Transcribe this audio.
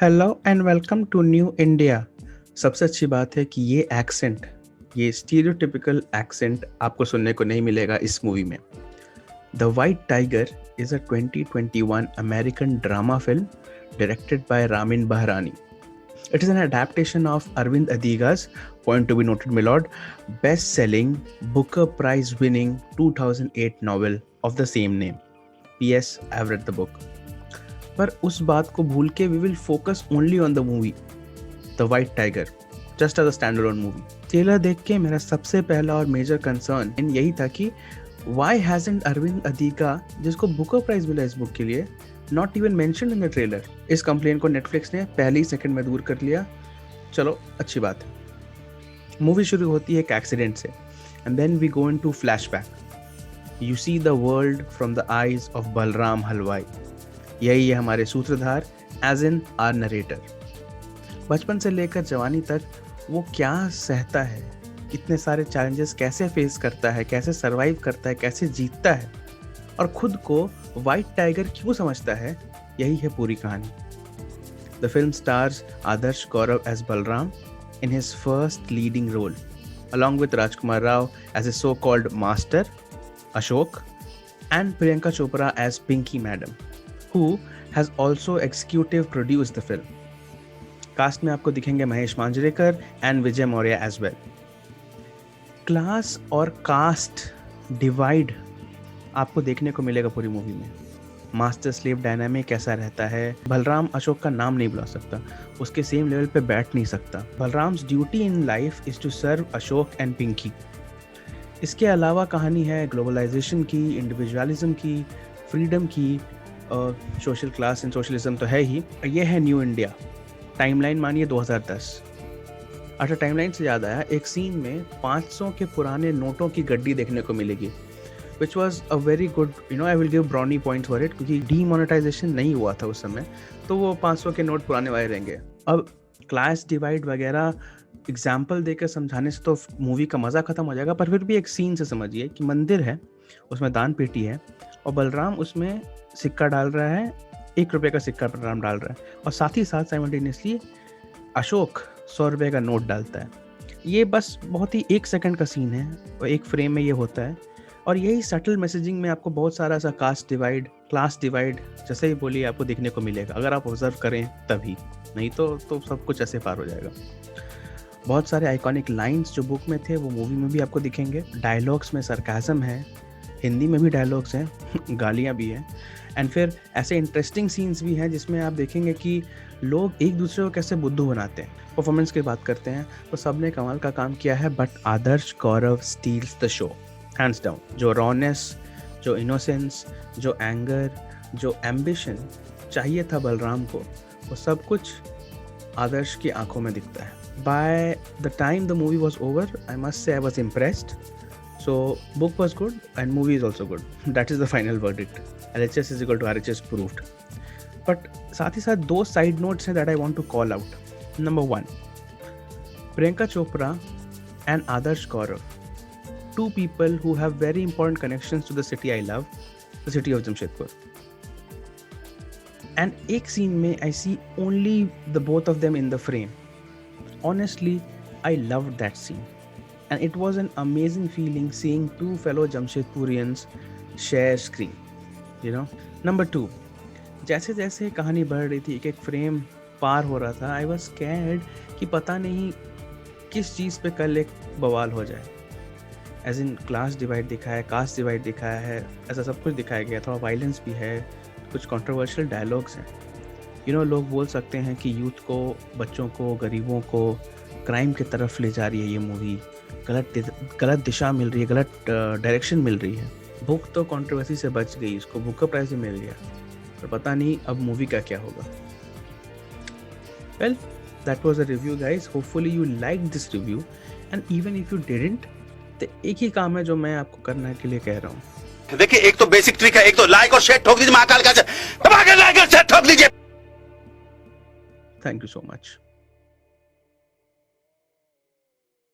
Hello and welcome to New India. सबसे अच्छी बात है कि ये स्टीरियोटिपिकल एक्सेंट आपको सुनने को नहीं मिलेगा इस मूवी में। The White tiger is a 2021 American drama film directed by Ramin Bahrani. It is an adaptation of Arvind Adiga's, point to be noted, my lord, best-selling, Booker Prize-winning 2008 novel of the same name. P.S. I've read the book. पर उस बात को भूल के we will focus only on the movie The White Tiger just as a standalone movie. Trailer देख के मेरा सबसे पहला और मेजर कंसर्न यही था कि व्हाई हैजंट अरविंद अदिगा, जिसको बुकर प्राइज मिला इस बुक के लिए, not even mentioned in the trailer. इस कंप्लेन को नेटफ्लिक्स ने पहले ही सेकंड में दूर कर लिया। चलो अच्छी बात है। मूवी शुरू होती है एक एक्सीडेंट से and then we go into flashback. You see the world from the eyes of Balram Halwai. यही है हमारे सूत्रधार, एज इन आर नरेटर। बचपन से लेकर जवानी तक वो क्या सहता है, इतने सारे चैलेंजेस कैसे फेस करता है, कैसे सरवाइव करता है, कैसे जीतता है और खुद को वाइट टाइगर क्यों समझता है, यही है पूरी कहानी। The film stars Adarsh Gourav as Balram in his first leading role along with Rajkummar Rao as a so called master Ashok and Priyanka Chopra as Pinky madam, who has also executive produced the film. Cast में आपको दिखेंगे Mahesh Manjrekar and Vijay Maurya as well. Class और cast divide आपको देखने को मिलेगा पूरी movie में। मास्टर स्लेव डायनामिक कैसा रहता है। बलराम अशोक का नाम नहीं बुला सकता, उसके सेम लेवल पे बैठ नहीं सकता। Balram's duty in life is to serve Ashok and Pinky. इसके अलावा कहानी है ग्लोबलाइजेशन की, इंडिविजुअलिज्म की, फ्रीडम की, सोशल क्लास एंड सोशलिज्म तो है ही। ये है न्यू इंडिया। टाइमलाइन मानिए 2010। अच्छा, टाइमलाइन से याद आया, एक सीन में 500 के पुराने नोटों की गड्डी देखने को मिलेगी, which was a very good, I will give brownie point for it, क्योंकि डीमोनेटाइजेशन नहीं हुआ था उस समय, तो वो 500 के नोट पुराने वाले रहेंगे। अब क्लास डिवाइड वगैरह एग्जाम्पल देकर समझाने से तो मूवी का मज़ा खत्म हो जाएगा, पर फिर भी एक सीन से समझिए कि मंदिर है, उसमें दान पेटी है और बलराम उसमें सिक्का डाल रहा है, 1 रुपये का सिक्का बलराम डाल रहा है और साथ ही साथ साइमल्टेनियसली अशोक 100 रुपये का नोट डालता है। ये बस बहुत ही 1 सेकंड का सीन है और एक फ्रेम में ये होता है और यही सटल मैसेजिंग में आपको बहुत सारा सा कास्ट डिवाइड, क्लास डिवाइड, जैसे ही बोलिए आपको देखने को मिलेगा, अगर आप ऑब्जर्व करें तभी, नहीं तो सब कुछ ऐसे पार हो जाएगा। बहुत सारे आइकॉनिक लाइंस जो बुक में थे वो मूवी में भी आपको दिखेंगे। डायलॉग्स में सरकाज़म है, हिंदी में भी डायलॉग्स हैं, गालियाँ भी हैं एंड फिर ऐसे इंटरेस्टिंग सीन्स भी हैं जिसमें आप देखेंगे कि लोग एक दूसरे को कैसे बुद्धू बनाते हैं। परफॉर्मेंस की बात करते हैं तो सब ने कमाल का काम किया है, but Adarsh Gaurav steels the show hands down. जो रॉनेस, जो इनोसेंस, जो एंगर, जो एम्बिशन चाहिए था बलराम को, वो सब कुछ आदर्श की आंखों में दिखता है। By the time the movie was over, I must say I was impressed. So book was good and movie is also good. That is the final verdict. LHS is equal to RHS proved. But साथ ही साथ 2 side notes हैं that I want to call out. Number 1, Priyanka Chopra and Adarsh Gaurav, 2 people who have very important connections to the city I love, the city of Jamshedpur. And एक scene में I see only the both of them in the frame. Honestly, I loved that scene. And it was an amazing feeling seeing 2 fellow Jamshedpurians share screen, Number 2, जैसे जैसे कहानी बढ़ रही थी, एक frame पार हो रहा था, I was scared कि पता नहीं किस चीज़ पे कल एक बवाल हो जाए। एज इन क्लास डिवाइड दिखाया है, कास्ट डिवाइड दिखाया है, ऐसा सब कुछ दिखाया गया। थोड़ा वायलेंस भी है, कुछ कंट्रोवर्शियल डायलॉग्स हैं। लोग बोल सकते हैं कि यूथ को, बच्चों को, गरीबों को क्राइम की तरफ ले जा रही है ये मूवी, गलत दिशा मिल रही है, गलत डायरेक्शन मिल रही है। बुक तो कंट्रोवर्सी से बच गई, इसको बुकर प्राइज भी मिल गया, पर पता नहीं अब मूवी का क्या होगा। Well, that was a review guys. Hopefully you like this review and even if you didn't, तो एक ही काम है जो मैं आपको करने के लिए कह रहा हूँ। देखिए, एक तो बेसिक ट्रिक है, एक तो लाइक और शेयर ठोक दीजिए, महाकाल का लाइक और शेयर ठोक दीजिए। Thank you so much.